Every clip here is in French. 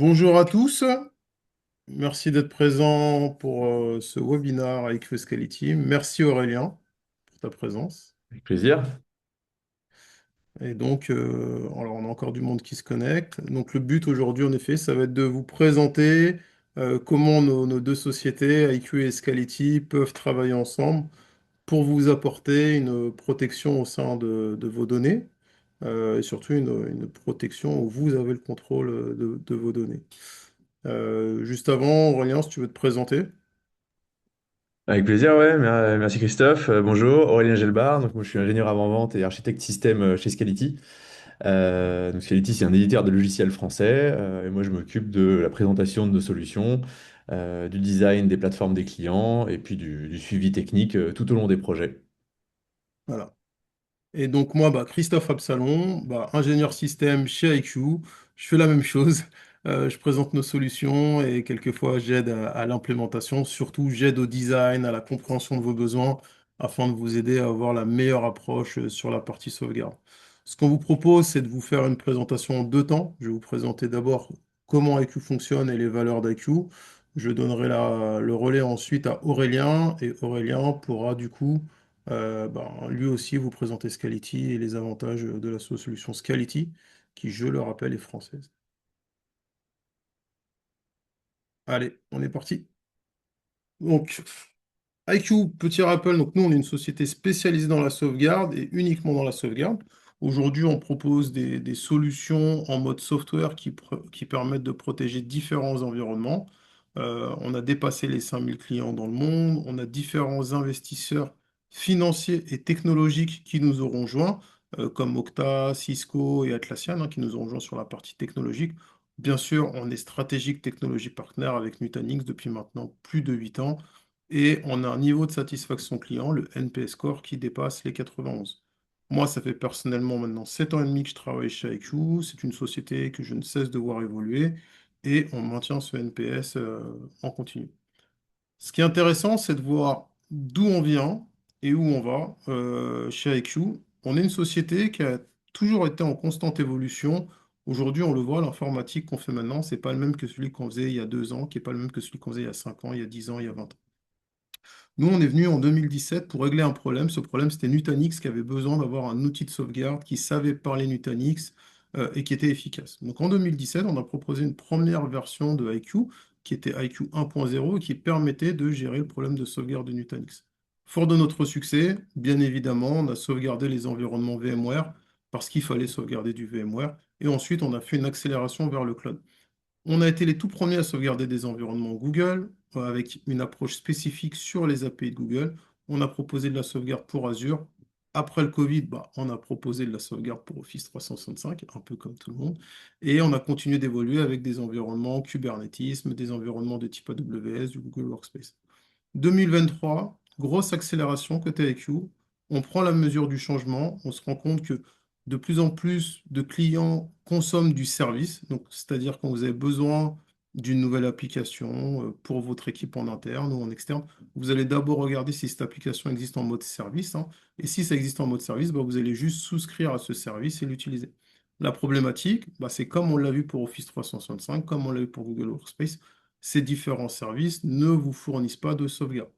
Bonjour à tous, merci d'être présent pour ce webinaire avec Fuscality. Merci Aurélien pour ta présence. Avec plaisir. Et donc, alors on a encore du monde qui se connecte. Donc le but aujourd'hui, en effet, ça va être de vous présenter comment nos deux sociétés, IQ et Scality, peuvent travailler ensemble pour vous apporter une protection au sein de vos données et surtout une protection où vous avez le contrôle de vos données. Juste avant, Aurélien, si tu veux te présenter. Avec plaisir, ouais. Merci Christophe. Bonjour, Aurélien Gelbar. Donc, moi, je suis ingénieur avant-vente et architecte système chez Scality. Donc, Scality, c'est un éditeur de logiciels français. Et moi, je m'occupe de la présentation de nos solutions, du design des plateformes des clients et puis du suivi technique tout au long des projets. Voilà. Et donc moi, Christophe Absalon, ingénieur système chez IQ, je fais la même chose. Je présente nos solutions et quelquefois j'aide à l'implémentation. Surtout, j'aide au design, à la compréhension de vos besoins afin de vous aider à avoir la meilleure approche sur la partie sauvegarde. Ce qu'on vous propose, c'est de vous faire une présentation en deux temps. Je vais vous présenter d'abord comment IQ fonctionne et les valeurs d'IQ. Je donnerai le relais ensuite à Aurélien et Aurélien pourra du coup lui aussi vous présenter Scality et les avantages de la solution Scality, qui, je le rappelle, est française. Allez, on est parti. Donc, IQ, petit rappel, donc nous, on est une société spécialisée dans la sauvegarde et uniquement dans la sauvegarde. Aujourd'hui, on propose des solutions en mode software qui permettent de protéger différents environnements. On a dépassé les 5000 clients dans le monde. On a différents investisseurs financiers et technologiques qui nous auront joints, comme Okta, Cisco et Atlassian, qui nous ont rejoints sur la partie technologique. Bien sûr, on est stratégique technologie partner avec Nutanix depuis maintenant plus de 8 ans. Et on a un niveau de satisfaction client, le NPS score, qui dépasse les 91. Moi, ça fait personnellement maintenant 7 ans et demi que je travaille chez IQ. C'est une société que je ne cesse de voir évoluer et on maintient ce NPS en continu. Ce qui est intéressant, c'est de voir d'où on vient et où on va chez IQ. On est une société qui a toujours été en constante évolution. Aujourd'hui, on le voit, l'informatique qu'on fait maintenant, c'est pas le même que celui qu'on faisait il y a 2 ans, qui n'est pas le même que celui qu'on faisait il y a 5 ans, il y a 10 ans, il y a 20 ans. Nous, on est venu en 2017 pour régler un problème. Ce problème, c'était Nutanix qui avait besoin d'avoir un outil de sauvegarde qui savait parler Nutanix et qui était efficace. Donc en 2017, on a proposé une première version de IQ qui était IQ 1.0 et qui permettait de gérer le problème de sauvegarde de Nutanix. Fort de notre succès, bien évidemment, on a sauvegardé les environnements VMware parce qu'il fallait sauvegarder du VMware. Et ensuite, on a fait une accélération vers le cloud. On a été les tout premiers à sauvegarder des environnements Google avec une approche spécifique sur les API de Google. On a proposé de la sauvegarde pour Azure. Après le Covid, on a proposé de la sauvegarde pour Office 365, un peu comme tout le monde. Et on a continué d'évoluer avec des environnements Kubernetes, des environnements de type AWS, du Google Workspace. 2023, grosse accélération côté IQ. On prend la mesure du changement. On se rend compte que de plus en plus de clients consomment du service. Donc, c'est-à-dire quand vous avez besoin d'une nouvelle application pour votre équipe en interne ou en externe, vous allez d'abord regarder si cette application existe en mode service, hein. Et si ça existe en mode service, vous allez juste souscrire à ce service et l'utiliser. La problématique, c'est comme on l'a vu pour Office 365, comme on l'a vu pour Google Workspace, ces différents services ne vous fournissent pas de sauvegarde.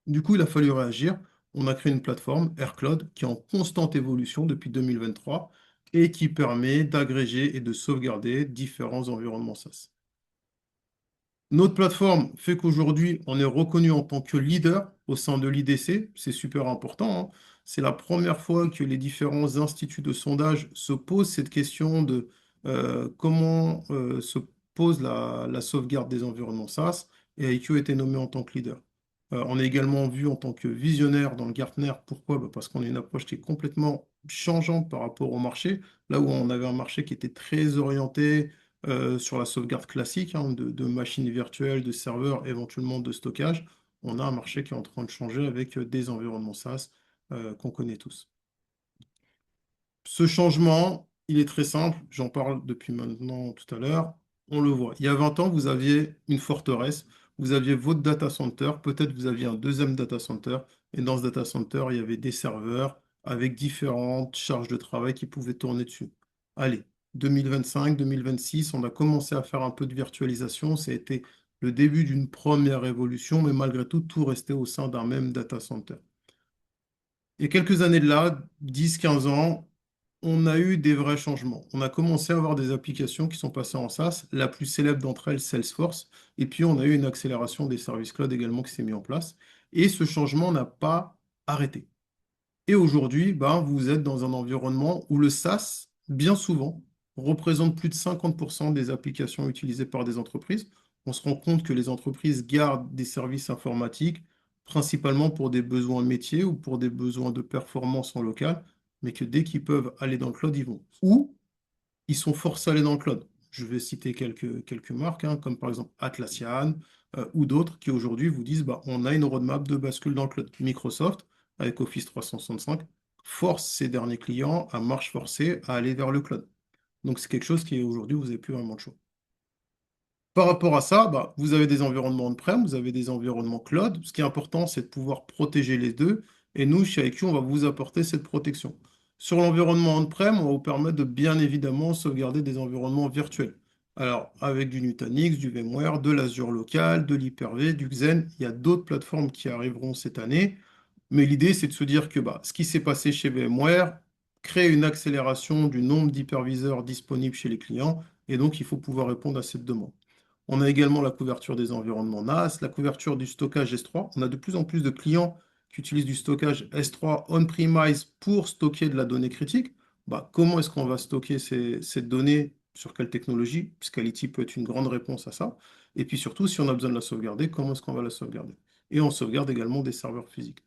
Du coup, il a fallu réagir. On a créé une plateforme, AirCloud, qui est en constante évolution depuis 2023 et qui permet d'agréger et de sauvegarder différents environnements SaaS. Notre plateforme fait qu'aujourd'hui, on est reconnu en tant que leader au sein de l'IDC. C'est super important, hein. C'est la première fois que les différents instituts de sondage se posent cette question de comment se pose la sauvegarde des environnements SaaS. Et IQ a été nommé en tant que leader. On est également vu en tant que visionnaire dans le Gartner. Pourquoi? Parce qu'on a une approche qui est complètement changeante par rapport au marché. Là où on avait un marché qui était très orienté sur la sauvegarde classique, hein, de machines virtuelles, de serveurs, éventuellement de stockage, on a un marché qui est en train de changer avec des environnements SaaS qu'on connaît tous. Ce changement, il est très simple, j'en parle depuis maintenant tout à l'heure, on le voit. Il y a 20 ans, vous aviez une forteresse, vous aviez votre data center, peut-être vous aviez un deuxième data center, et dans ce data center, il y avait des serveurs avec différentes charges de travail qui pouvaient tourner dessus. Allez. 2025, 2026, on a commencé à faire un peu de virtualisation. Ça a été le début d'une première évolution, mais malgré tout, tout restait au sein d'un même data center. Il y a quelques années de là, 10, 15 ans, on a eu des vrais changements. On a commencé à avoir des applications qui sont passées en SaaS, la plus célèbre d'entre elles, Salesforce, et puis on a eu une accélération des services cloud également qui s'est mis en place. Et ce changement n'a pas arrêté. Et aujourd'hui, ben, vous êtes dans un environnement où le SaaS, bien souvent, représente plus de 50% des applications utilisées par des entreprises. On se rend compte que les entreprises gardent des services informatiques, principalement pour des besoins métiers ou pour des besoins de performance en local, mais que dès qu'ils peuvent aller dans le cloud, ils vont. Ou ils sont forcés à aller dans le cloud. Je vais citer quelques marques, hein, comme par exemple Atlassian ou d'autres qui aujourd'hui vous disent bah, on a une roadmap de bascule dans le cloud. Microsoft, avec Office 365, force ses derniers clients à marche forcée à aller vers le cloud. Donc c'est quelque chose qui aujourd'hui, vous n'avez plus vraiment de choix. Par rapport à ça, bah, vous avez des environnements on-prem, vous avez des environnements cloud. Ce qui est important, c'est de pouvoir protéger les deux. Et nous, chez IQ, on va vous apporter cette protection. Sur l'environnement on-prem, on va vous permettre de bien évidemment sauvegarder des environnements virtuels. Alors, avec du Nutanix, du VMware, de l'Azure local, de l'Hyper-V, du Xen, il y a d'autres plateformes qui arriveront cette année. Mais l'idée, c'est de se dire que bah, ce qui s'est passé chez VMware crée une accélération du nombre d'hyperviseurs disponibles chez les clients. Et donc, il faut pouvoir répondre à cette demande. On a également la couverture des environnements NAS, la couverture du stockage S3. On a de plus en plus de clients qui utilisent du stockage S3 on-premise pour stocker de la donnée critique. Bah, comment est-ce qu'on va stocker cette donnée? Sur quelle technologie? Scality peut être une grande réponse à ça. Et puis surtout, si on a besoin de la sauvegarder, comment est-ce qu'on va la sauvegarder? Et on sauvegarde également des serveurs physiques.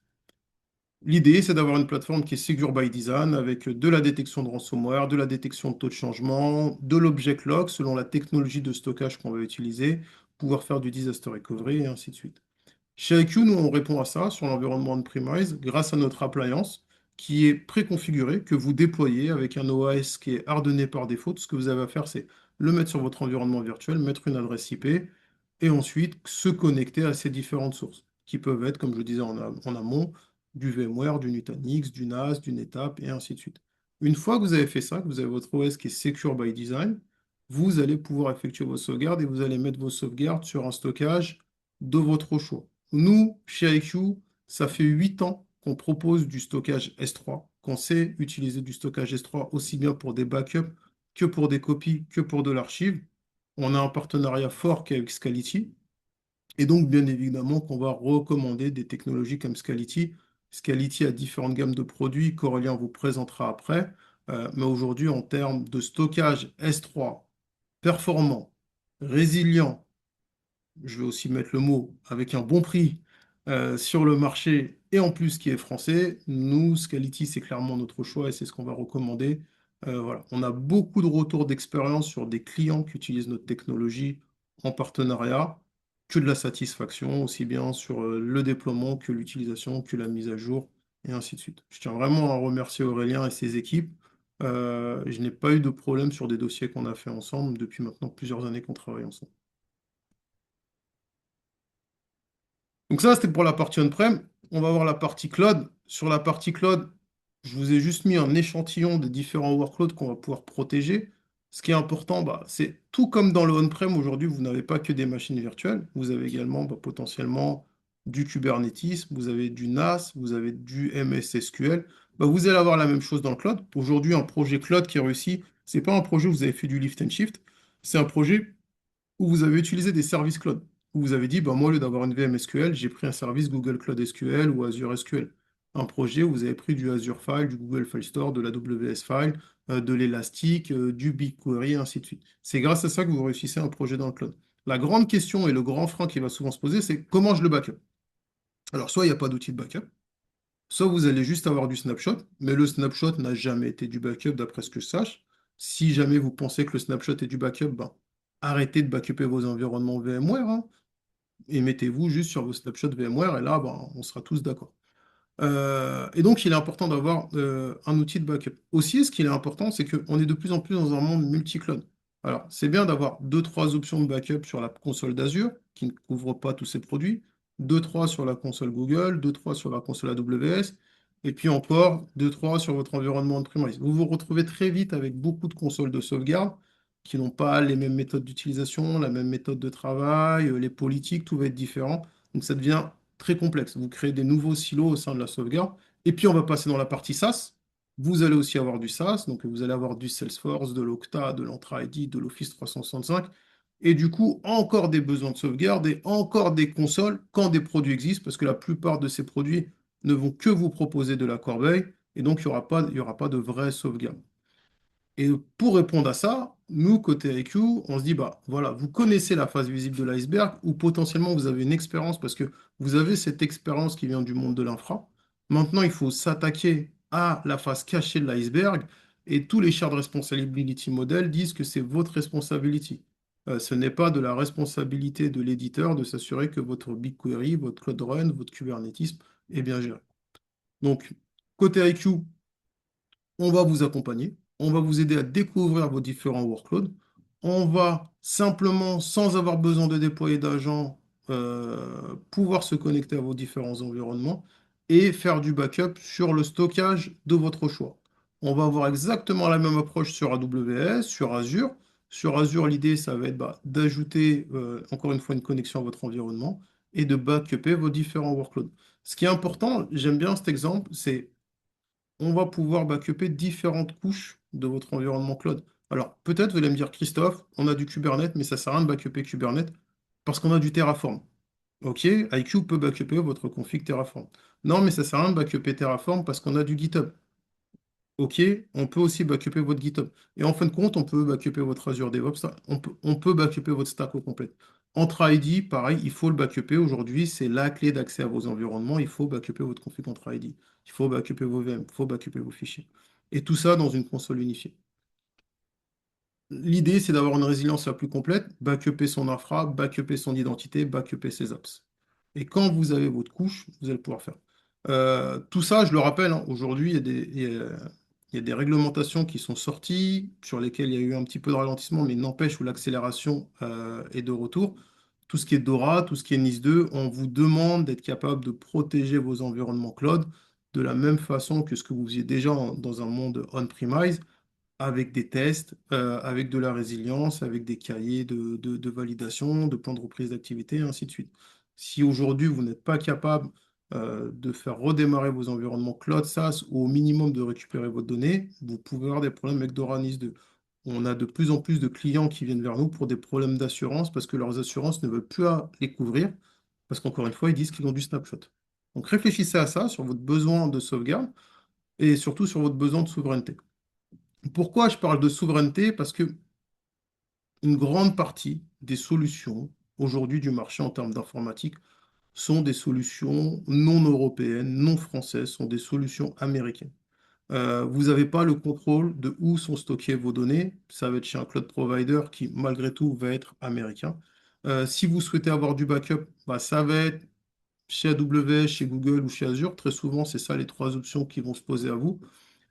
L'idée, c'est d'avoir une plateforme qui est Secure by Design avec de la détection de ransomware, de la détection de taux de changement, de l'object log selon la technologie de stockage qu'on va utiliser, pouvoir faire du disaster recovery et ainsi de suite. Chez IQ, nous, on répond à ça sur l'environnement on-premise grâce à notre appliance qui est préconfigurée, que vous déployez avec un OAS qui est hardené par défaut. Tout ce que vous avez à faire, c'est le mettre sur votre environnement virtuel, mettre une adresse IP et ensuite se connecter à ces différentes sources qui peuvent être, comme je disais en amont, du VMware, du Nutanix, du NAS, du NetApp et ainsi de suite. Une fois que vous avez fait ça, que vous avez votre OS qui est Secure by Design, vous allez pouvoir effectuer vos sauvegardes et vous allez mettre vos sauvegardes sur un stockage de votre choix. Nous, chez IQ, ça fait 8 ans qu'on propose du stockage S3, qu'on sait utiliser du stockage S3 aussi bien pour des backups que pour des copies, que pour de l'archive. On a un partenariat fort qu'avec Scality. Et donc, bien évidemment, qu'on va recommander des technologies comme Scality. Scality a différentes gammes de produits qu'Aurélien vous présentera après. Mais aujourd'hui, en termes de stockage S3 performant, résilient, je vais aussi mettre le mot, avec un bon prix sur le marché et en plus qui est français, nous, Scality, c'est clairement notre choix et c'est ce qu'on va recommander. Voilà. On a beaucoup de retours d'expérience sur des clients qui utilisent notre technologie en partenariat, que de la satisfaction, aussi bien sur le déploiement que l'utilisation, que la mise à jour et ainsi de suite. Je tiens vraiment à remercier Aurélien et ses équipes. Je n'ai pas eu de problème sur des dossiers qu'on a fait ensemble depuis maintenant plusieurs années qu'on travaille ensemble. Donc ça, c'était pour la partie on-prem. On va voir la partie cloud. Sur la partie cloud, je vous ai juste mis un échantillon des différents workloads qu'on va pouvoir protéger. Ce qui est important, bah, c'est tout comme dans le on-prem, aujourd'hui, vous n'avez pas que des machines virtuelles. Vous avez également bah, potentiellement du Kubernetes, vous avez du NAS, vous avez du MS SQL. Bah, vous allez avoir la même chose dans le cloud. Aujourd'hui, un projet cloud qui réussit, c'est pas un projet où vous avez fait du lift and shift, c'est un projet où vous avez utilisé des services cloud, où vous avez dit, bah, moi, au lieu d'avoir une VM SQL, j'ai pris un service Google Cloud SQL ou Azure SQL. Un projet où vous avez pris du Azure File, du Google File Store, de la l'AWS File, de l'Elastic, du BigQuery, ainsi de suite. C'est grâce à ça que vous réussissez un projet dans le cloud. La grande question et le grand frein qui va souvent se poser, c'est comment je le backup? Alors, soit il n'y a pas d'outil de backup, soit vous allez juste avoir du snapshot, mais le snapshot n'a jamais été du backup d'après ce que je sache. Si jamais vous pensez que le snapshot est du backup, ben, arrêtez de backuper vos environnements VMware, hein, et mettez-vous juste sur vos snapshots VMware, et là, ben, on sera tous d'accord. Et donc, il est important d'avoir un outil de backup. Aussi, ce qui est important, c'est qu'on est de plus en plus dans un monde multi-cloud. Alors, c'est bien d'avoir deux, trois options de backup sur la console d'Azure, qui ne couvre pas tous ces produits, deux, trois sur la console Google, deux, trois sur la console AWS, et puis encore 2-3 sur votre environnement on-premise. Vous vous retrouvez très vite avec beaucoup de consoles de sauvegarde qui n'ont pas les mêmes méthodes d'utilisation, la même méthode de travail, les politiques, tout va être différent. Donc ça devient très complexe. Vous créez des nouveaux silos au sein de la sauvegarde. Et puis on va passer dans la partie SaaS. Vous allez aussi avoir du SaaS, donc vous allez avoir du Salesforce, de l'Okta, de l'Entra ID, de l'Office 365. Et du coup, encore des besoins de sauvegarde et encore des consoles quand des produits existent, parce que la plupart de ces produits ne vont que vous proposer de la corbeille, et donc il y aura pas de vraie sauvegarde. Et pour répondre à ça, nous, côté IQ, on se dit, bah voilà, vous connaissez la face visible de l'iceberg, ou potentiellement vous avez une expérience, parce que vous avez cette expérience qui vient du monde de l'infra. Maintenant, il faut s'attaquer à la face cachée de l'iceberg, et tous les shared responsibility models disent que c'est votre responsability. Ce n'est pas de la responsabilité de l'éditeur de s'assurer que votre BigQuery, votre Cloud Run, votre Kubernetes est bien géré. Donc, côté IQ, on va vous accompagner, on va vous aider à découvrir vos différents workloads. On va simplement, sans avoir besoin de déployer d'agents, pouvoir se connecter à vos différents environnements et faire du backup sur le stockage de votre choix. On va avoir exactement la même approche sur AWS, sur Azure. Sur Azure, l'idée, ça va être d'ajouter encore une fois une connexion à votre environnement et de backuper vos différents workloads. Ce qui est important, j'aime bien cet exemple, c'est on va pouvoir backuper différentes couches de votre environnement cloud. Alors, peut-être vous allez me dire, Christophe, on a du Kubernetes, mais ça sert à rien de backuper Kubernetes parce qu'on a du Terraform. Ok, IQ peut backuper votre config Terraform. Non, mais ça sert à rien de backuper Terraform parce qu'on a du GitHub. Ok, on peut aussi backuper votre GitHub. Et en fin de compte, on peut backuper votre Azure DevOps, on peut backuper votre stack au complet. Entra ID, pareil, il faut le backuper. Aujourd'hui, c'est la clé d'accès à vos environnements. Il faut backuper votre config Entra ID. Il faut backuper vos VM, il faut backuper vos fichiers. Et tout ça dans une console unifiée. L'idée, c'est d'avoir une résilience la plus complète, backuper son infra, backuper son identité, backuper ses apps. Et quand vous avez votre couche, vous allez pouvoir faire. Tout ça, je le rappelle, hein, aujourd'hui, il y a des réglementations qui sont sorties, sur lesquelles il y a eu un petit peu de ralentissement, mais n'empêche où l'accélération est de retour. Tout ce qui est DORA, tout ce qui est NIS 2, on vous demande d'être capable de protéger vos environnements cloud de la même façon que ce que vous faisiez déjà dans un monde on-premise avec des tests, avec de la résilience, avec des cahiers de validation, de plans de reprise d'activité, et ainsi de suite. Si aujourd'hui, vous n'êtes pas capable de faire redémarrer vos environnements cloud SaaS ou au minimum de récupérer vos données, vous pouvez avoir des problèmes avec Dora NIS 2. On a de plus en plus de clients qui viennent vers nous pour des problèmes d'assurance parce que leurs assurances ne veulent plus les couvrir parce qu'encore une fois, ils disent qu'ils ont du snapshot. Donc réfléchissez à ça, sur votre besoin de sauvegarde et surtout sur votre besoin de souveraineté. Pourquoi je parle de souveraineté? Parce que une grande partie des solutions aujourd'hui du marché en termes d'informatique sont des solutions non européennes, non françaises, sont des solutions américaines. Vous n'avez pas le contrôle de où sont stockées vos données. Ça va être chez un cloud provider qui, malgré tout, va être américain. Si vous souhaitez avoir du backup, ça va être chez AWS, chez Google ou chez Azure. Très souvent, c'est ça les trois options qui vont se poser à vous.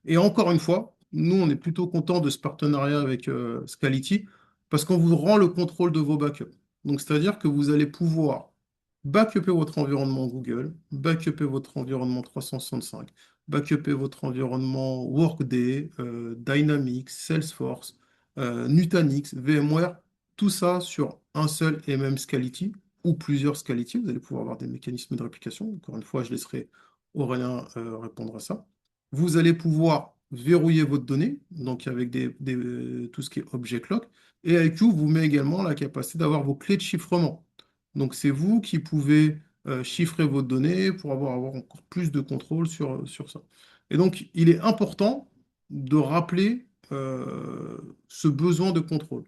Et encore une fois, nous, on est plutôt content de ce partenariat avec Scality parce qu'on vous rend le contrôle de vos backups. Donc, c'est-à-dire que vous allez pouvoir backuper votre environnement Google, backuper votre environnement 365, backuper votre environnement Workday, Dynamics, Salesforce, Nutanix, VMware, tout ça sur un seul et même Scality ou plusieurs Scality. Vous allez pouvoir avoir des mécanismes de réplication. Encore une fois, je laisserai Aurélien répondre à ça. Vous allez pouvoir verrouiller votre donnée, donc avec tout ce qui est object lock. Et IQ vous met également la capacité d'avoir vos clés de chiffrement. Donc c'est vous qui pouvez chiffrer vos données pour avoir encore plus de contrôle sur ça. Et donc il est important de rappeler ce besoin de contrôle.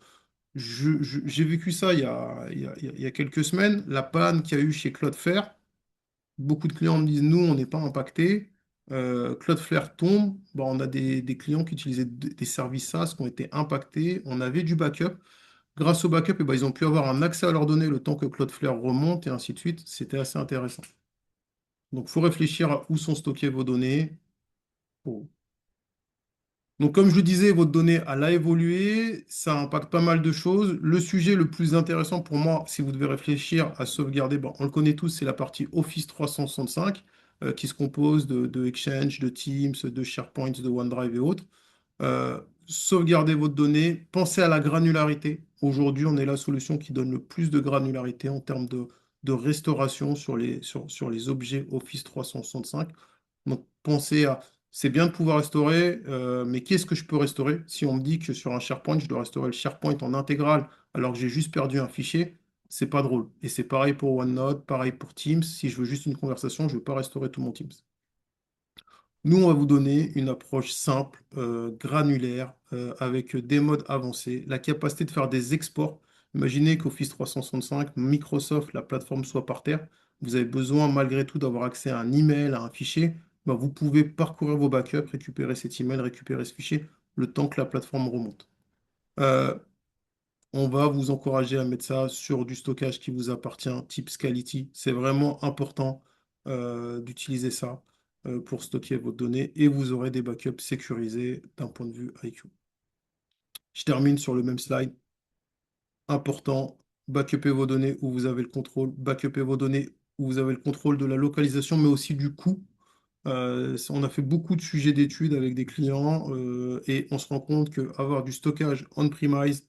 J'ai vécu ça il y a quelques semaines, la panne qu'il y a eu chez Cloudflare. Beaucoup de clients me disent, nous, on n'est pas impacté. Cloudflare tombe, on a des clients qui utilisaient des services SaaS qui ont été impactés. On avait du backup. Grâce au backup, ils ont pu avoir un accès à leurs données le temps que Cloudflare remonte et ainsi de suite. C'était assez intéressant. Donc, il faut réfléchir à où sont stockées vos données. Pour- Donc, comme je le disais, votre donnée, elle a évolué. Ça impacte pas mal de choses. Le sujet le plus intéressant pour moi, si vous devez réfléchir à sauvegarder, on le connaît tous, c'est la partie Office 365. qui se compose de Exchange, de Teams, de SharePoint, de OneDrive et autres. Sauvegardez votre donnée, pensez à la granularité. Aujourd'hui, on est la solution qui donne le plus de granularité en termes de restauration sur les objets Office 365. Donc, pensez à, c'est bien de pouvoir restaurer, mais qu'est-ce que je peux restaurer? Si on me dit que sur un SharePoint, je dois restaurer le SharePoint en intégral alors que j'ai juste perdu un fichier, c'est pas drôle. Et c'est pareil pour OneNote, pareil pour Teams. Si je veux juste une conversation, je ne vais pas restaurer tout mon Teams. Nous, on va vous donner une approche simple, granulaire, avec des modes avancés, la capacité de faire des exports. Imaginez qu'Office 365, Microsoft, la plateforme soit par terre. Vous avez besoin malgré tout d'avoir accès à un email, à un fichier. Ben, vous pouvez parcourir vos backups, récupérer cet email, récupérer ce fichier, le temps que la plateforme remonte. Euh, on va vous encourager à mettre ça sur du stockage qui vous appartient, type Scality. C'est vraiment important d'utiliser ça pour stocker vos données et vous aurez des backups sécurisés d'un point de vue IQ. Je termine sur le même slide. Important, backuper vos données où vous avez le contrôle, backuper vos données où vous avez le contrôle de la localisation, mais aussi du coût. On a fait beaucoup de sujets d'études avec des clients et on se rend compte qu'avoir du stockage on-premise,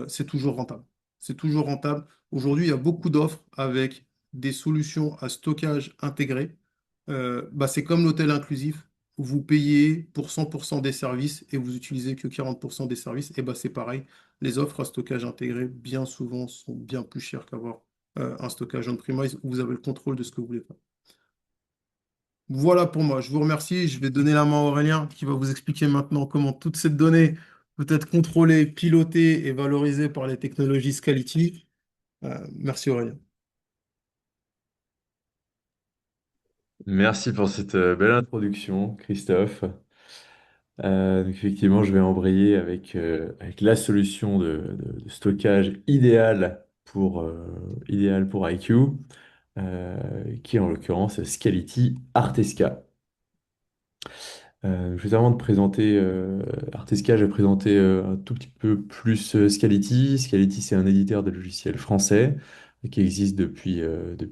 c'est toujours rentable. C'est toujours rentable. Aujourd'hui, il y a beaucoup d'offres avec des solutions à stockage intégré. Bah, c'est comme l'hôtel inclusif. Vous payez pour 100% des services et vous utilisez que 40% des services. Et bah, c'est pareil. Les offres à stockage intégré, bien souvent, sont bien plus chères qu'avoir un stockage on-premise où vous avez le contrôle de ce que vous voulez faire. Voilà pour moi. Je vous remercie. Je vais donner la main à Aurélien qui va vous expliquer maintenant comment toute cette donnée peut être contrôlée, pilotée et valorisée par les technologies Scality. Merci Aurélien. Merci pour cette belle introduction, Christophe. Donc effectivement, je vais embrayer avec la solution de stockage idéale pour IQ, qui est en l'occurrence Scality Artesca. Juste avant de présenter Artesca, je vais présenter un tout petit peu plus Scality. Scality, c'est un éditeur de logiciels français qui existe depuis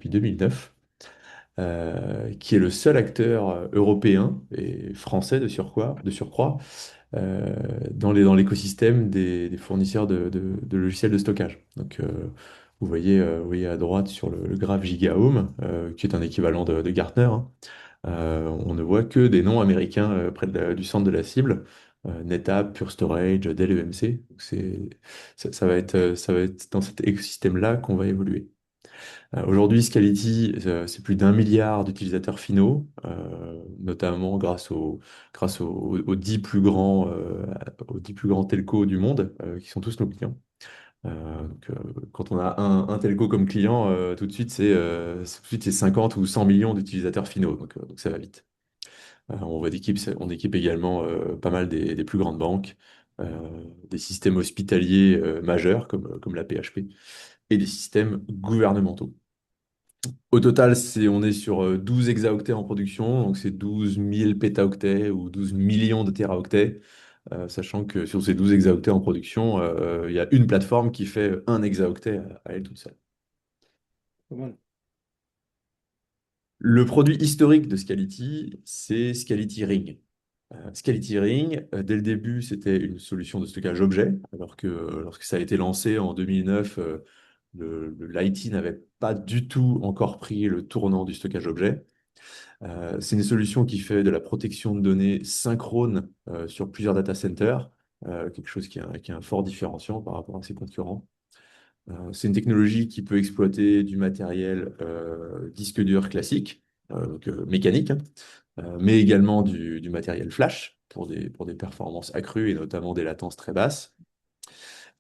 2009, qui est le seul acteur européen et français de surcroît dans l'écosystème des fournisseurs de logiciels de stockage. Donc, vous voyez à droite sur le graphe GigaOM, qui est un équivalent de Gartner, hein. On ne voit que des noms américains près du centre de la cible. NetApp, Pure Storage, Dell EMC. Donc ça va être dans cet écosystème-là qu'on va évoluer. Aujourd'hui, Scality, c'est plus d'1 milliard d'utilisateurs finaux, notamment aux 10 aux 10 plus grands telcos du monde, qui sont tous nos clients. Quand on a un telco comme client, tout de suite, c'est 50 ou 100 millions d'utilisateurs finaux, donc ça va vite. On équipe également pas mal des plus grandes banques, des systèmes hospitaliers majeurs comme la PHP et des systèmes gouvernementaux. Au total, on est sur 12 exaoctets en production, donc c'est 12 000 pétaoctets ou 12 millions de téraoctets, sachant que sur ces 12 exaoctets en production, il y a une plateforme qui fait 1 exaoctet à elle toute seule. Pas mal. Le produit historique de Scality, c'est Scality Ring. Scality Ring, dès le début, c'était une solution de stockage objet, alors que lorsque ça a été lancé en 2009, l'IT n'avait pas du tout encore pris le tournant du stockage objet. C'est une solution qui fait de la protection de données synchrone sur plusieurs data centers, quelque chose qui est un fort différenciant par rapport à ses concurrents. C'est une technologie qui peut exploiter du matériel disque dur classique, mécanique, hein, mais également du matériel flash pour des performances accrues et notamment des latences très basses.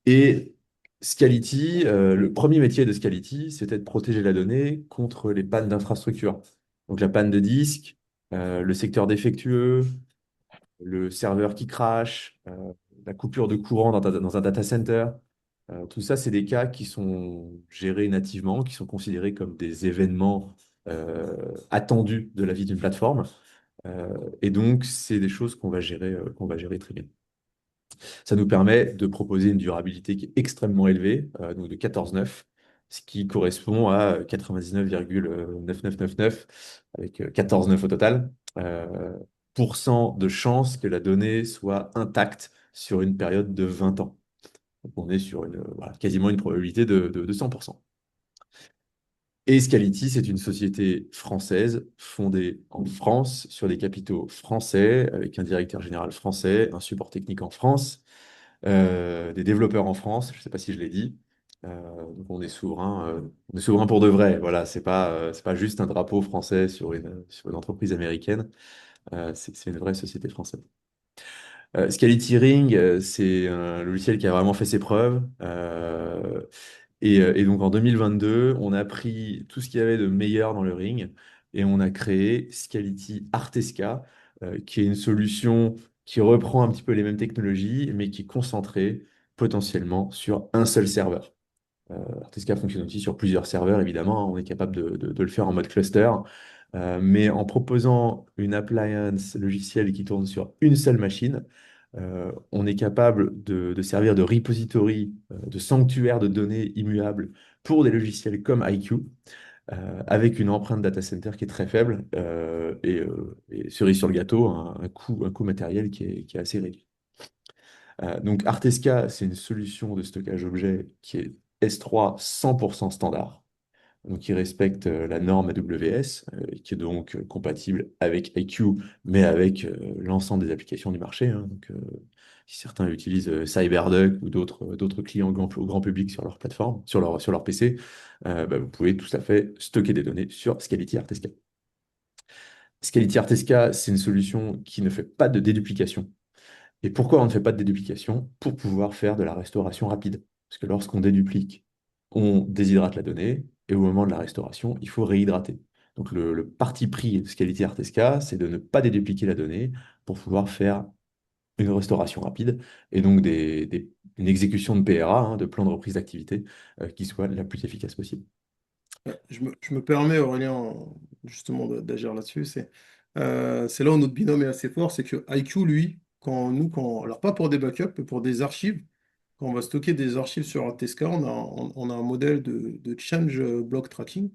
Et Scality, le premier métier de Scality, c'était de protéger la donnée contre les pannes d'infrastructure. Donc la panne de disque, le secteur défectueux, le serveur qui crache, la coupure de courant dans un data center. Tout ça, c'est des cas qui sont gérés nativement, qui sont considérés comme des événements attendus de la vie d'une plateforme. Et donc, c'est des choses qu'on va gérer très bien. Ça nous permet de proposer une durabilité qui est extrêmement élevée, donc de 14,9. ce qui correspond à 99,9999 avec 14 9 au total, pourcent de chances que la donnée soit intacte sur une période de 20 ans. Donc on est sur voilà, quasiment une probabilité de 100%. Et Scality, c'est une société française fondée en France sur des capitaux français, avec un directeur général français, un support technique en France, des développeurs en France, je ne sais pas si je l'ai dit. Donc on est souverain pour de vrai. Voilà, c'est pas juste un drapeau français sur une entreprise américaine. C'est une vraie société française. Scality Ring, c'est un logiciel qui a vraiment fait ses preuves. Et donc en 2022, on a pris tout ce qu'il y avait de meilleur dans le ring et on a créé Scality Artesca, qui est une solution qui reprend un petit peu les mêmes technologies, mais qui est concentrée potentiellement sur un seul serveur. Artesca fonctionne aussi sur plusieurs serveurs, évidemment, hein. On est capable de le faire en mode cluster, mais en proposant une appliance logicielle qui tourne sur une seule machine, on est capable de servir de repository, de sanctuaire de données immuables pour des logiciels comme IQ, avec une empreinte data center qui est très faible et cerise sur le gâteau, un coût matériel qui est assez réduit. Donc Artesca, c'est une solution de stockage objet qui est S3 100% standard, donc qui respecte la norme AWS, qui est donc compatible avec IQ, mais avec l'ensemble des applications du marché, hein. Donc, si certains utilisent CyberDuck ou d'autres clients au grand public sur leur plateforme, sur leur PC, bah, vous pouvez tout à fait stocker des données sur Scality Artesca. Scality Artesca, c'est une solution qui ne fait pas de déduplication. Et pourquoi on ne fait pas de déduplication? Pour pouvoir faire de la restauration rapide. Parce que lorsqu'on déduplique, on déshydrate la donnée, et au moment de la restauration, il faut réhydrater. Donc le parti pris de Scality Artesca, c'est de ne pas dédupliquer la donnée pour pouvoir faire une restauration rapide, et donc une exécution de PRA, hein, de plan de reprise d'activité, qui soit la plus efficace possible. Je me permets, Aurélien, justement, d'agir là-dessus. C'est là où notre binôme est assez fort, c'est que IQ, lui, alors pas pour des backups, mais pour des archives, quand on va stocker des archives sur un Tesca, on a un modèle de change block tracking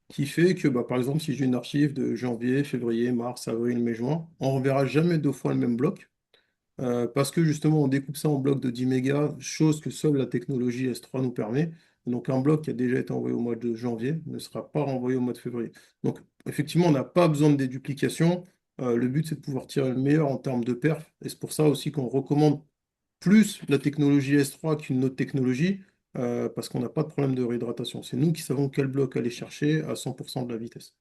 qui fait que, bah, par exemple, si j'ai une archive de janvier, février, mars, avril, mai, juin, on ne reverra jamais deux fois le même bloc. Parce que justement, on découpe ça en blocs de 10 mégas, chose que seule la technologie S3 nous permet. Donc, un bloc qui a déjà été envoyé au mois de janvier ne sera pas renvoyé au mois de février. Donc, effectivement, on n'a pas besoin de déduplication. Le but, c'est de pouvoir tirer le meilleur en termes de perf. Et c'est pour ça aussi qu'on recommande plus la technologie S3 qu'une autre technologie, parce qu'on n'a pas de problème de réhydratation. C'est nous qui savons quel bloc aller chercher à 100% de la vitesse.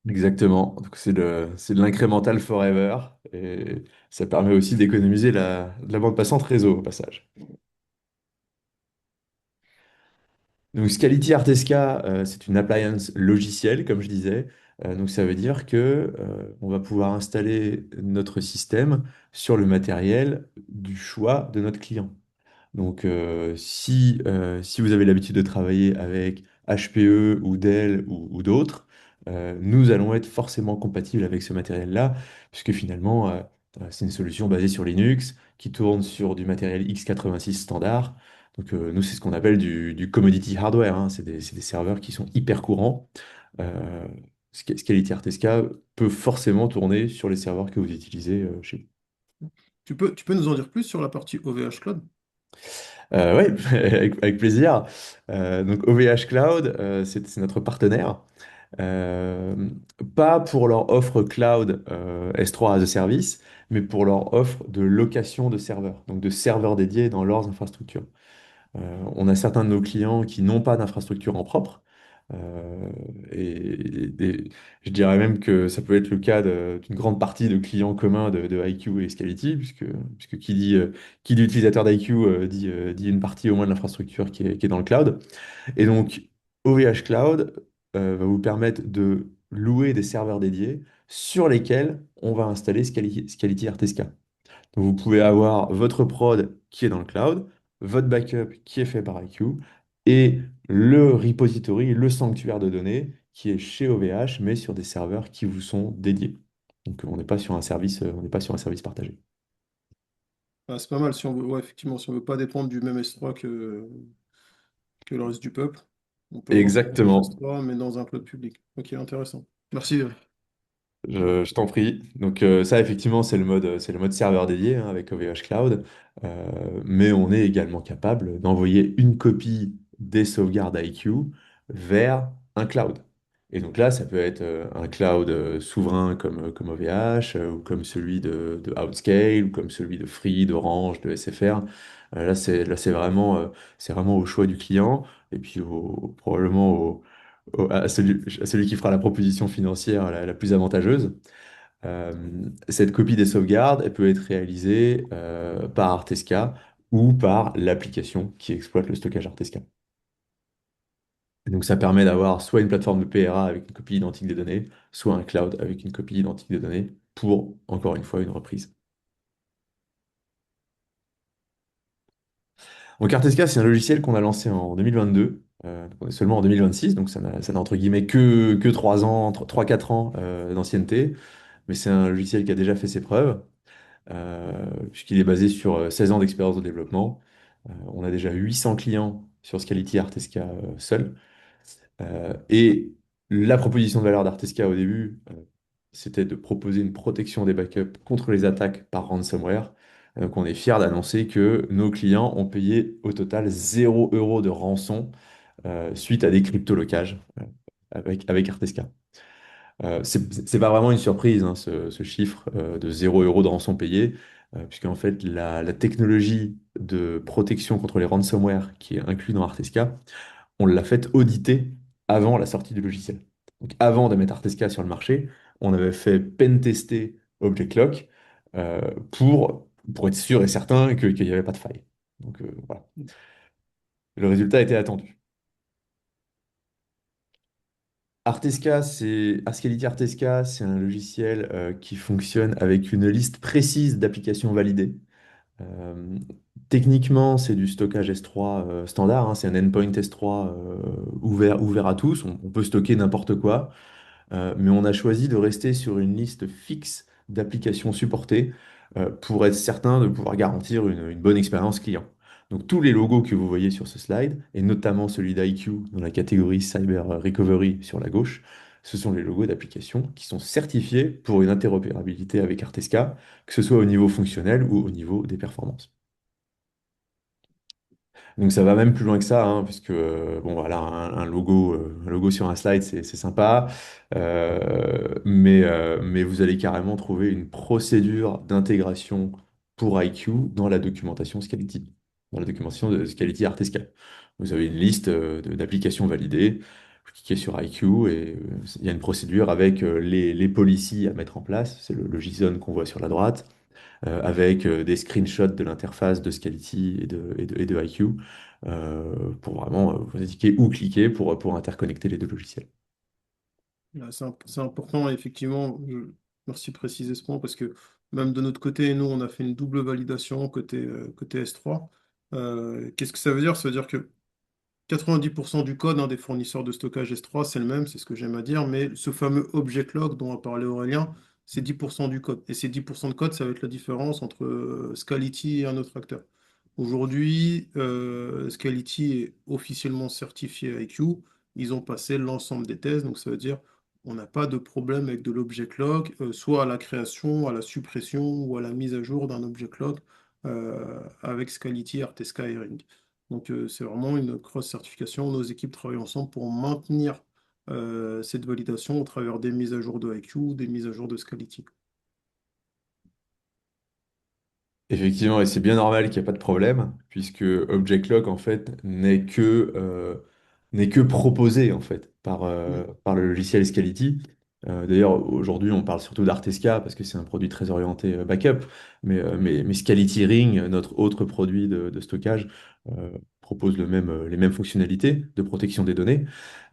Exactement. Donc c'est de l'incrémental forever, et ça permet aussi d'économiser la bande passante réseau au passage. Donc Scality Artesca, c'est une appliance logicielle, comme je disais. Donc ça veut dire que on va pouvoir installer notre système sur le matériel du choix de notre client. Donc si vous avez l'habitude de travailler avec HPE ou Dell ou d'autres, nous allons être forcément compatibles avec ce matériel-là, puisque finalement c'est une solution basée sur Linux qui tourne sur du matériel x86 standard. Donc nous, c'est ce qu'on appelle du commodity hardware, hein. C'est des serveurs qui sont hyper courants. Euh, Scality Artesca peut forcément tourner sur les serveurs que vous utilisez chez vous. Tu peux nous en dire plus sur la partie OVH Cloud? Oui, avec plaisir. Donc OVH Cloud, c'est notre partenaire. Euh, Pas pour leur offre cloud S3 as a service, mais pour leur offre de location de serveurs, donc de serveurs dédiés dans leurs infrastructures. On a certains de nos clients qui n'ont pas d'infrastructure en propre. euh, je dirais même que ça peut être le cas d'une grande partie de clients communs de IQ et Scality, puisque qui dit utilisateur d'IQ dit une partie au moins de l'infrastructure qui est dans le cloud. Et donc, OVH Cloud va vous permettre de louer des serveurs dédiés sur lesquels on va installer Scality Artesca. Donc, vous pouvez avoir votre prod qui est dans le cloud, votre backup qui est fait par IQ, et le repository, le sanctuaire de données qui est chez OVH, mais sur des serveurs qui vous sont dédiés. Donc, on n'est pas sur un service, on n'est pas sur un service partagé. Ah, c'est pas mal si on veut, ouais, effectivement, si on veut pas dépendre du même S3 que le reste du peuple. On peut avoir son compte Exactement. S3, mais dans un cloud public. Ok, intéressant. Merci. Je t'en prie. Donc ça, effectivement, c'est le mode serveur dédié hein, avec OVH Cloud. Mais on est également capable d'envoyer une copie des sauvegardes IQ vers un cloud. Et donc là, ça peut être un cloud souverain comme OVH, ou comme celui de Outscale, ou comme celui de Free, d'Orange, de SFR. Là, c'est vraiment au choix du client, et puis probablement à celui qui fera la proposition financière la plus avantageuse. Euh, Cette copie des sauvegardes, elle peut être réalisée par Artesca ou par l'application qui exploite le stockage Artesca. Et donc ça permet d'avoir soit une plateforme de PRA avec une copie identique des données, soit un cloud avec une copie identique des données pour, encore une fois, une reprise. Donc Artesca, c'est un logiciel qu'on a lancé en 2022. Donc on est seulement en 2026, donc ça n'a entre guillemets que 3 ans, 3-4 ans d'ancienneté. Mais c'est un logiciel qui a déjà fait ses preuves. Puisqu'il est basé sur 16 ans d'expérience de développement. On a déjà 800 clients sur Scality Artesca seul. Et la proposition de valeur d'Artesca au début, c'était de proposer une protection des backups contre les attaques par ransomware. Donc on est fiers d'annoncer que nos clients ont payé au total 0 € de rançon suite à des crypto-locages avec Artesca. C'est pas vraiment une surprise, hein, ce chiffre de 0 € de rançon payé, puisqu'en fait, la technologie de protection contre les ransomware qui est inclue dans Artesca, on l'a fait auditer avant la sortie du logiciel. Donc, avant de mettre Artesca sur le marché, on avait fait pen-tester ObjectLock euh, pour être sûr et certain qu'il n'y avait pas de faille. Donc, voilà. Le résultat était attendu. Ascality Artesca, c'est un logiciel qui fonctionne avec une liste précise d'applications validées. Euh, Techniquement, c'est du stockage S3 standard, hein, c'est un endpoint S3 ouvert à tous. On peut stocker n'importe quoi. Mais on a choisi de rester sur une liste fixe d'applications supportées pour être certain de pouvoir garantir une bonne expérience client. Donc tous les logos que vous voyez sur ce slide, et notamment celui d'IQ dans la catégorie Cyber Recovery sur la gauche, ce sont les logos d'applications qui sont certifiés pour une interopérabilité avec Artesca, que ce soit au niveau fonctionnel ou au niveau des performances. Donc ça va même plus loin que ça, hein, puisque bon voilà, un logo sur un slide, c'est sympa, mais vous allez carrément trouver une procédure d'intégration pour IQ dans la documentation Scality, dans la documentation de Scality Artesca. Vous avez une liste d'applications validées, vous cliquez sur IQ et il y a une procédure avec les policies à mettre en place, c'est le JSON qu'on voit sur la droite avec des screenshots de l'interface de Scality et de IQ pour vraiment vous indiquer où cliquer pour interconnecter les deux logiciels. C'est important, effectivement. Merci de préciser ce point parce que même de notre côté, nous, on a fait une double validation côté S3. Qu'est-ce que ça veut dire? Ça veut dire que 90% du code des fournisseurs de stockage S3, c'est le même, c'est ce que j'aime à dire, mais ce fameux object log dont a parlé Aurélien, c'est 10% du code. Et ces 10% de code, ça va être la différence entre Scality et un autre acteur. Aujourd'hui, Scality est officiellement certifié IQ. Ils ont passé l'ensemble des tests, donc ça veut dire on n'a pas de problème avec de l'object log, soit à la création, à la suppression ou à la mise à jour d'un object log avec Scality, Artesca et Ring. Donc, c'est vraiment une cross-certification. Nos équipes travaillent ensemble pour maintenir cette validation au travers des mises à jour de IQ, des mises à jour de Scality. Effectivement, et c'est bien normal qu'il n'y ait pas de problème, puisque Object Lock, en fait, n'est que proposé, en fait, Mm. par le logiciel Scality. D'ailleurs, aujourd'hui, on parle surtout d'Artesca, parce que c'est un produit très orienté backup, mais Scality Ring, notre autre produit de stockage, propose les mêmes fonctionnalités de protection des données.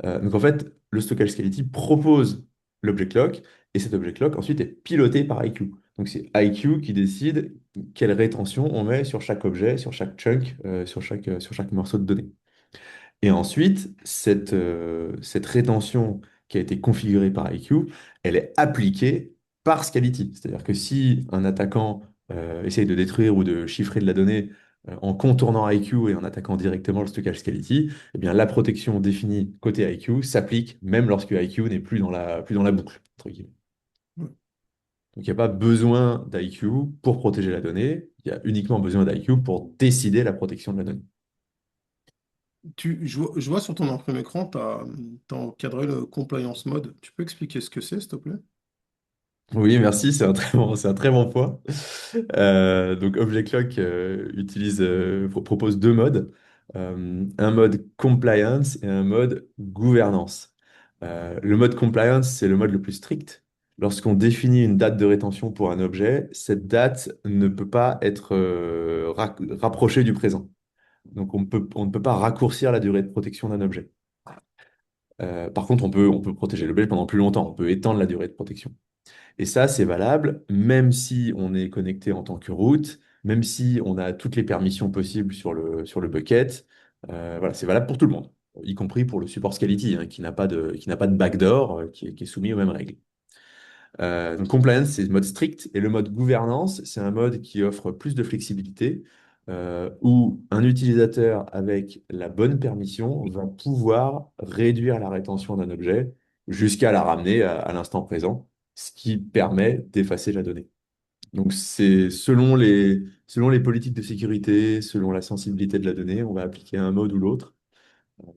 Donc, en fait, le stockage Scality propose l'Object Lock, et cet Object Lock, ensuite, est piloté par IQ. Donc, c'est IQ qui décide quelle rétention on met sur chaque objet, sur chaque chunk, sur chaque morceau de données. Et ensuite, cette rétention qui a été configurée par IQ, elle est appliquée par Scality. C'est-à-dire que si un attaquant essaye de détruire ou de chiffrer de la donnée en contournant IQ et en attaquant directement le stockage Scality, eh bien, la protection définie côté IQ s'applique même lorsque IQ n'est plus dans la boucle, entre guillemets. Ouais. Donc, il n'y a pas besoin d'IQ pour protéger la donnée, il y a uniquement besoin d'IQ pour décider la protection de la donnée. Je vois sur ton imprimé écran, tu as encadré le compliance mode. Tu peux expliquer ce que c'est, s'il te plaît? Oui, merci, c'est un très bon point. Donc, Object Lock propose deux modes. Un mode compliance et un mode gouvernance. Le mode compliance, c'est le mode le plus strict. Lorsqu'on définit une date de rétention pour un objet, cette date ne peut pas être rapprochée du présent. Donc, on ne peut pas raccourcir la durée de protection d'un objet. Par contre, on peut protéger l'objet pendant plus longtemps. On peut étendre la durée de protection. Et ça, c'est valable même si on est connecté en tant que root, même si on a toutes les permissions possibles sur le bucket. Voilà, c'est valable pour tout le monde, y compris pour le support Scality, hein, qui n'a pas de backdoor, qui est soumis aux mêmes règles. Donc compliance, c'est le mode strict, et le mode gouvernance, c'est un mode qui offre plus de flexibilité, où un utilisateur avec la bonne permission va pouvoir réduire la rétention d'un objet jusqu'à la ramener à l'instant présent, ce qui permet d'effacer la donnée. Donc c'est selon les politiques de sécurité, selon la sensibilité de la donnée, on va appliquer un mode ou l'autre,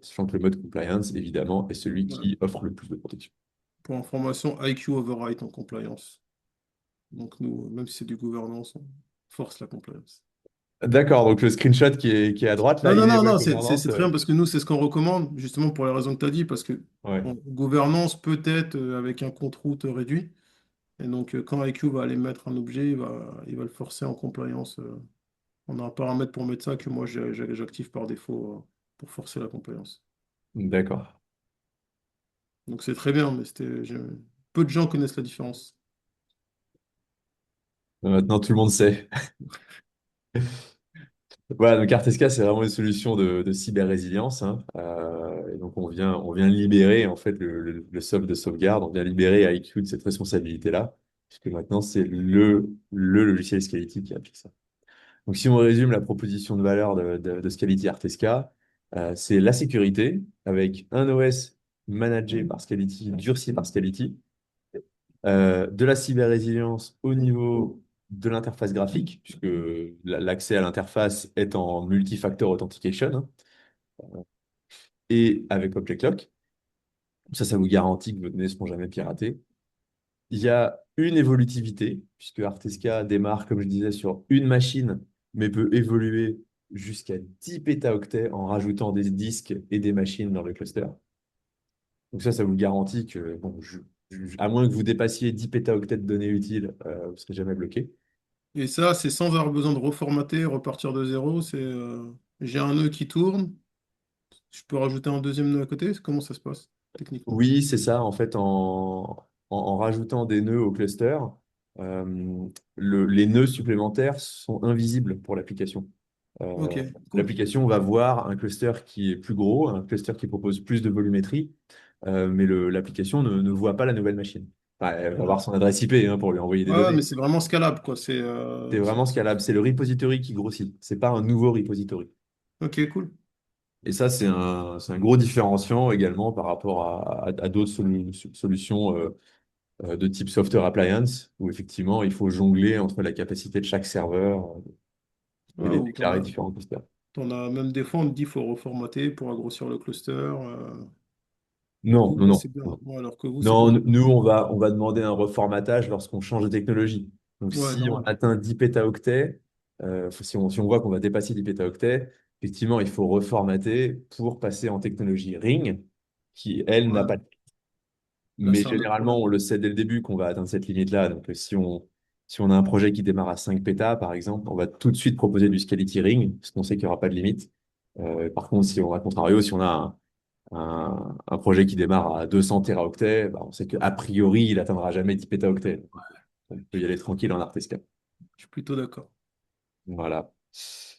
sachant que le mode compliance, évidemment, est celui Ouais. qui offre le plus de protection. Pour information, IQ override en compliance. Donc nous, même si c'est du gouvernance, on force la compliance. D'accord, donc le screenshot qui est à droite, là, Non, non, il est non, web non, gouvernance. c'est très bien parce que nous, c'est ce qu'on recommande, justement pour les raisons que tu as dit, parce que Ouais, bon, gouvernance peut-être avec un compte route réduit. Et donc, quand IQ va aller mettre un objet, il va le forcer en compliance. On a un paramètre pour mettre ça que moi, j'active par défaut pour forcer la compliance. d'accord. Donc, c'est très bien, mais peu de gens connaissent la différence. Maintenant, tout le monde sait. Voilà, donc Artesca, c'est vraiment une solution de cyber-résilience, hein. Et donc, on vient libérer en fait le soft de sauvegarde, on vient libérer IQ de cette responsabilité-là, puisque maintenant, c'est le logiciel Scality qui applique ça. Donc, si on résume la proposition de valeur de Scality Artesca, c'est la sécurité avec un OS managé par Scality, durci par Scality, de la cyber-résilience au niveau de l'interface graphique, puisque l'accès à l'interface est en multifactor authentication, hein, et avec Object Lock. Ça vous garantit que vos données ne seront jamais piratées. Il y a une évolutivité, puisque Artesca démarre, comme je disais, sur une machine, mais peut évoluer jusqu'à 10 pétaoctets en rajoutant des disques et des machines dans le cluster. Donc ça vous garantit que, bon, à moins que vous dépassiez 10 pétaoctets de données utiles, vous ne serez jamais bloqué. Et ça, c'est sans avoir besoin de reformater, repartir de zéro. J'ai un nœud qui tourne, je peux rajouter un deuxième nœud à côté. Comment ça se passe techniquement? Oui, c'est ça. En fait, en rajoutant des nœuds au cluster, les nœuds supplémentaires sont invisibles pour l'application. Ok, cool. L'application va voir un cluster qui est plus gros, un cluster qui propose plus de volumétrie, mais l'application ne voit pas la nouvelle machine. Enfin, elle va voir son adresse IP, hein, pour lui envoyer des Ouais, mais données. c'est vraiment scalable, quoi. C'est vraiment scalable. C'est le repository qui grossit. C'est pas un nouveau repository. Ok, cool. Et ça, c'est un gros différenciant également par rapport à d'autres solutions de type software appliance, où effectivement, il faut jongler entre la capacité de chaque serveur et Ouais, les ou déclarer différents clusters. t'en as même des fois, on te dit qu'il faut reformater pour aggrossir le cluster. Non, non, Vous, non. c'est bien. Non, Ouais, alors que vous, c'est non, beaucoup. nous, on va demander un reformatage lorsqu'on change de technologie. Donc, Ouais, si on normal. atteint 10 pétaoctets, si on voit qu'on va dépasser 10 pétaoctets, effectivement, il faut reformater pour passer en technologie Ring, qui, elle, n'a pas. Ouais, là, Mais c'est un autre généralement, problème. on le sait dès le début qu'on va atteindre cette limite-là. Donc, si on a un projet qui démarre à 5 pétas, par exemple, on va tout de suite proposer du Scality Ring, parce qu'on sait qu'il n'y aura pas de limite. Par contre, si on, à contrario, si on a un projet qui démarre à 200 téraoctets, bah, on sait qu'a priori, il atteindra jamais 10 pétaoctets. Donc, on peut y aller tranquille en Artesca. Je suis plutôt d'accord. Voilà.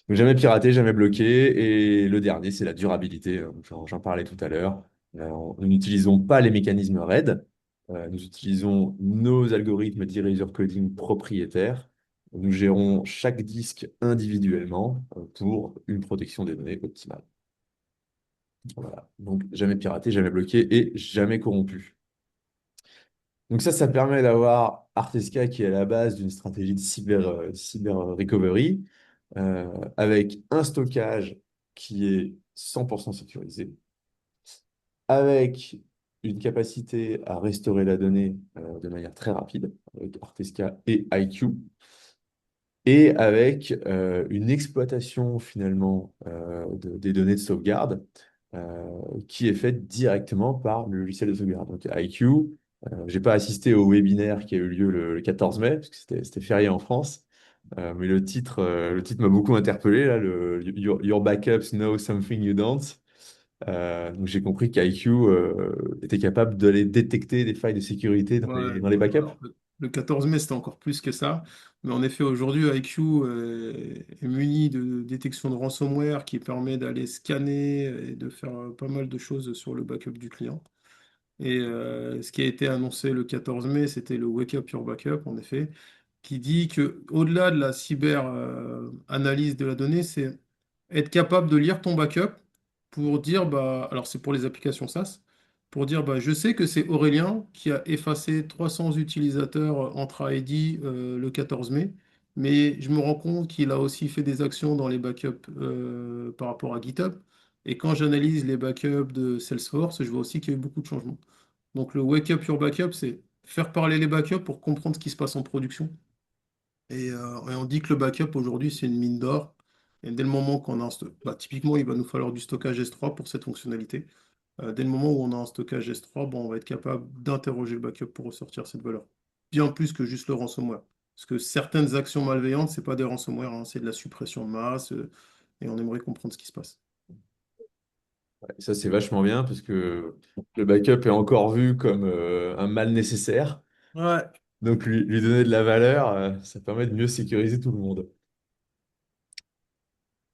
Donc, jamais piraté, jamais bloqué. Et le dernier, c'est la durabilité. J'en parlais tout à l'heure. Nous n'utilisons pas les mécanismes RAID. Nous utilisons nos algorithmes d'erasure coding propriétaires. Nous gérons chaque disque individuellement pour une protection des données optimale. Voilà. Donc jamais piraté, jamais bloqué et jamais corrompu. Donc ça permet d'avoir Artesca qui est à la base d'une stratégie de cyber recovery avec un stockage qui est 100% sécurisé, avec une capacité à restaurer la donnée de manière très rapide avec Artesca et IQ, et avec une exploitation finalement des données de sauvegarde qui est faite directement par le logiciel de sauvegarde. Donc IQ, j'ai pas assisté au webinaire qui a eu lieu le 14 mai, parce que c'était férié en France. Mais le titre m'a beaucoup interpellé, là, Your backups know something you don't. Donc j'ai compris qu'IQ était capable d'aller détecter des failles de sécurité Ouais, dans les backups. alors, le 14 mai, c'était encore plus que ça. Mais en effet, aujourd'hui, IQ est muni de détection de ransomware qui permet d'aller scanner et de faire pas mal de choses sur le backup du client. Et ce qui a été annoncé le 14 mai, c'était le Wake Up Your Backup, en effet, qui dit que au-delà de la cyber analyse de la donnée, c'est être capable de lire ton backup pour dire, bah, alors c'est pour les applications SaaS, pour dire, bah, je sais que c'est Aurélien qui a effacé 300 utilisateurs entre ID le 14 mai, mais je me rends compte qu'il a aussi fait des actions dans les backups par rapport à GitHub. Et quand j'analyse les backups de Salesforce, je vois aussi qu'il y a eu beaucoup de changements. Donc le Wake Up Your Backup, c'est faire parler les backups pour comprendre ce qui se passe en production. Et on dit que le backup aujourd'hui, c'est une mine d'or. Et dès le moment qu'on a bah, typiquement, il va nous falloir du stockage S3 pour cette fonctionnalité. Dès le moment où on a un stockage S3, bon, on va être capable d'interroger le backup pour ressortir cette valeur. Bien plus que juste le ransomware. Parce que certaines actions malveillantes, c'est pas des ransomware, hein, c'est de la suppression de masse. Et on aimerait comprendre ce qui se passe. Et ça, c'est vachement bien parce que le backup est encore vu comme un mal nécessaire. Ouais. Donc, lui donner de la valeur, ça permet de mieux sécuriser tout le monde.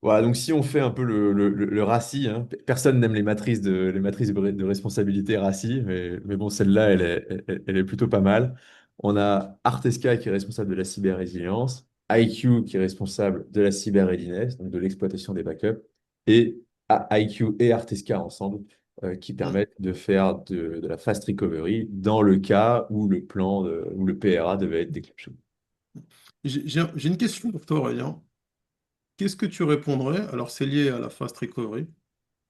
Voilà, donc si on fait un peu le RACI, hein, personne n'aime les matrices de responsabilité RACI, mais bon, celle-là, elle est plutôt pas mal. On a Artesca qui est responsable de la cyber-résilience, IQ qui est responsable de la cyber-readiness, donc de l'exploitation des backups, et IQ et Artesca ensemble qui Mm. permettent de faire de la fast recovery dans le cas où où le PRA devait être déclenché. J'ai une question pour toi, Aurélien. Qu'est-ce que tu répondrais? Alors, c'est lié à la fast recovery.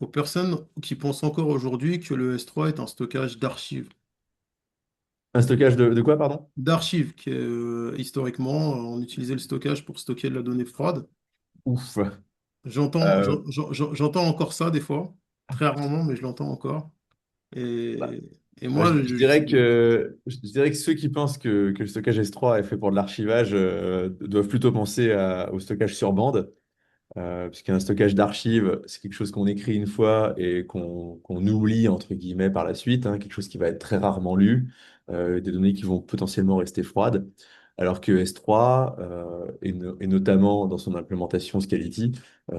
Aux personnes qui pensent encore aujourd'hui que le S3 est un stockage d'archives. Un stockage de quoi, pardon? D'archives, qui est, historiquement, on utilisait le stockage pour stocker de la donnée froide. Ouf. J'entends encore ça des fois, très rarement, mais je l'entends encore. Bah, Et moi, je dirais que ceux qui pensent que le stockage S3 est fait pour de l'archivage doivent plutôt penser au stockage sur bande, puisqu'un stockage d'archives, c'est quelque chose qu'on écrit une fois et qu'on oublie, entre guillemets, par la suite, hein, quelque chose qui va être très rarement lu, des données qui vont potentiellement rester froides, alors que S3, et notamment dans son implémentation Scality,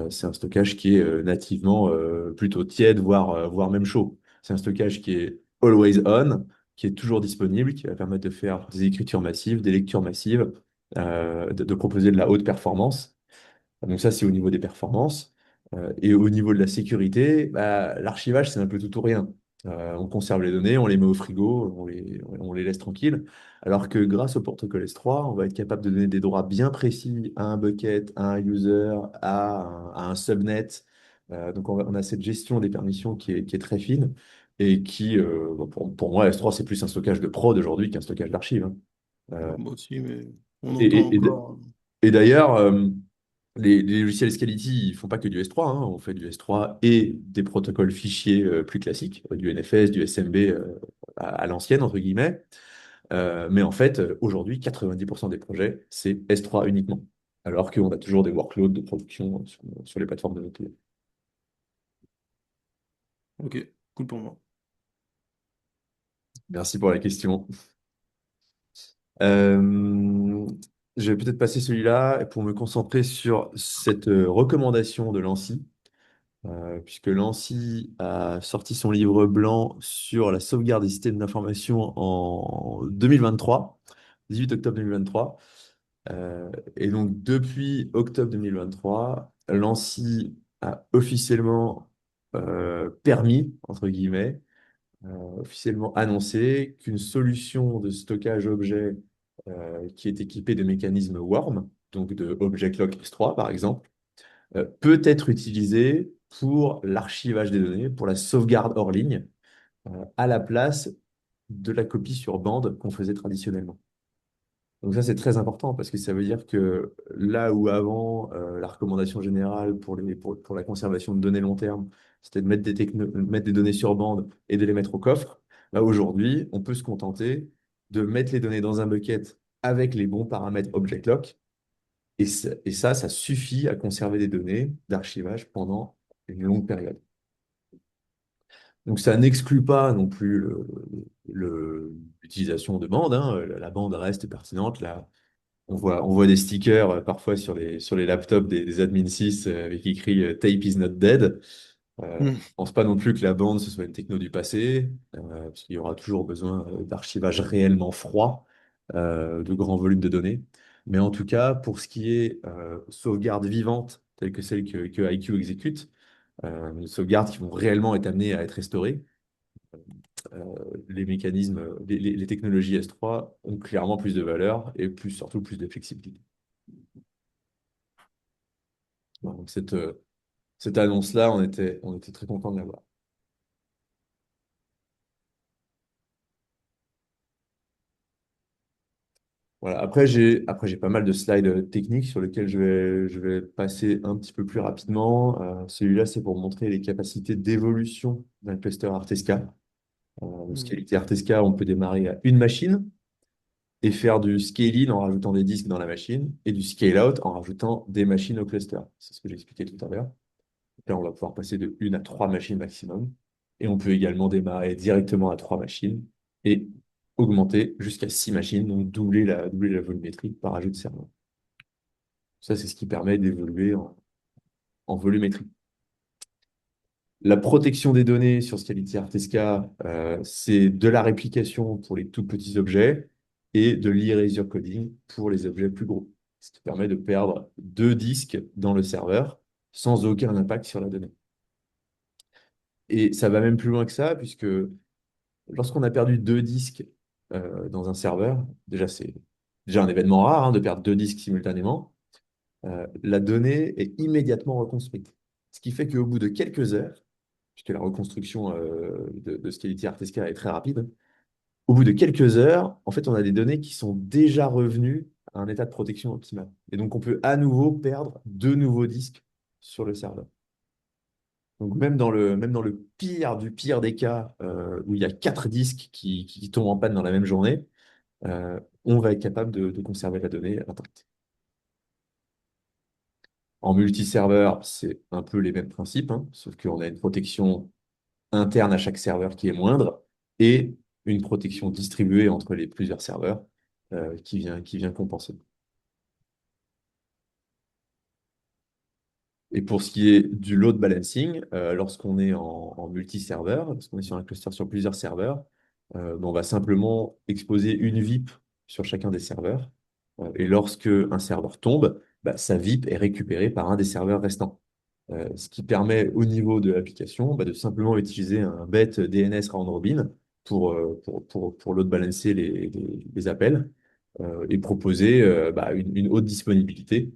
c'est un stockage qui est nativement plutôt tiède, voire même chaud. C'est un stockage qui est always on, qui est toujours disponible, qui va permettre de faire des écritures massives, des lectures massives, de proposer de la haute performance. Donc ça, c'est au niveau des performances. Et au niveau de la sécurité, bah, l'archivage, c'est un peu tout ou rien. On conserve les données, on les met au frigo, on les laisse tranquilles. Alors que grâce au protocole S3, on va être capable de donner des droits bien précis à un bucket, à un user, à un subnet. Donc on a cette gestion des permissions qui est très fine et qui, bon, pour moi, S3, c'est plus un stockage de prod aujourd'hui qu'un stockage d'archives, hein. Euh, moi aussi, mais on et, entend et- et d- encore. et d'ailleurs, les logiciels Scality, ils font pas que du S3, hein. On fait du S3 et des protocoles fichiers plus classiques, du NFS, du SMB à l'ancienne, entre guillemets. Mais en fait, aujourd'hui, 90% des projets, c'est S3 uniquement. Alors qu'on a toujours des workloads de production sur les plateformes de nos clients. Ok, cool pour moi. Merci pour la question. Euh, je vais peut-être passer celui-là pour me concentrer sur cette recommandation de l'ANSSI. Puisque l'ANSSI a sorti son livre blanc sur la sauvegarde des systèmes d'information en 2023, 18 octobre 2023. Et donc, depuis octobre 2023, l'ANSSI a officiellement permis, entre guillemets, officiellement annoncé qu'une solution de stockage objet qui est équipée de mécanismes WORM, donc de Object Lock S3 par exemple, peut être utilisée pour l'archivage des données, pour la sauvegarde hors ligne, à la place de la copie sur bande qu'on faisait traditionnellement. Donc ça, c'est très important parce que ça veut dire que là où avant, la recommandation générale pour la conservation de données long terme, c'était de mettre des données sur bande et de les mettre au coffre, là aujourd'hui, on peut se contenter de mettre les données dans un bucket avec les bons paramètres object lock. Et ça suffit à conserver des données d'archivage pendant une longue période. Donc ça n'exclut pas non plus l'utilisation de bande, hein. La bande reste pertinente. Là, on voit des stickers parfois sur les laptops des admin 6 avec écrit Tape is not dead. Je Hmm. pense pas non plus que la bande ce soit une techno du passé, parce qu'il y aura toujours besoin d'archivage réellement froid de grands volumes de données. Mais en tout cas, pour ce qui est sauvegarde vivante, telle que celle que IQ exécute, sauvegardes qui vont réellement être amenées à être restaurées, les mécanismes, les technologies S3 ont clairement plus de valeur et surtout plus de flexibilité. Donc cette annonce-là, on était très content de l'avoir. Voilà. Après, j'ai pas mal de slides techniques sur lesquels je vais passer un petit peu plus rapidement. Celui-là, c'est pour montrer les capacités d'évolution d'un cluster Artesca. Ce Hmm. qualité Artesca, on peut démarrer à une machine et faire du scale-in en rajoutant des disques dans la machine et du scale-out en rajoutant des machines au cluster. C'est ce que j'expliquais tout à l'heure. Là, on va pouvoir passer de une à trois machines maximum. Et on peut également démarrer directement à trois machines et augmenter jusqu'à six machines, donc doubler la volumétrie par ajout de serveur. Ça, c'est ce qui permet d'évoluer en volumétrie. La protection des données sur Scality Artesca, c'est de la réplication pour les tout petits objets et de l'erasure coding pour les objets plus gros. Ce qui permet de perdre deux disques dans le serveur sans aucun impact sur la donnée. Et ça va même plus loin que ça, puisque lorsqu'on a perdu deux disques dans un serveur, déjà c'est déjà un événement rare hein, de perdre deux disques simultanément, la donnée est immédiatement reconstruite. Ce qui fait qu'au bout de quelques heures, puisque la reconstruction de Scality Artesca est très rapide, au bout de quelques heures, en fait, on a des données qui sont déjà revenues à un état de protection optimal. Et donc, on peut à nouveau perdre deux nouveaux disques sur le serveur. Donc même dans le pire du pire des cas, où il y a quatre disques qui tombent en panne dans la même journée, on va être capable de conserver la donnée intacte. En multiserveur, c'est un peu les mêmes principes, hein, sauf qu'on a une protection interne à chaque serveur qui est moindre et une protection distribuée entre les plusieurs serveurs qui vient compenser. Et pour ce qui est du load balancing, lorsqu'on est en multi-serveur, lorsqu'on est sur un cluster sur plusieurs serveurs, ben, on va simplement exposer une VIP sur chacun des serveurs. Et lorsque un serveur tombe, bah, sa VIP est récupérée par un des serveurs restants. Ce qui permet au niveau de l'application bah, de simplement utiliser un bet DNS round robin pour load balancer les appels et proposer bah, une haute disponibilité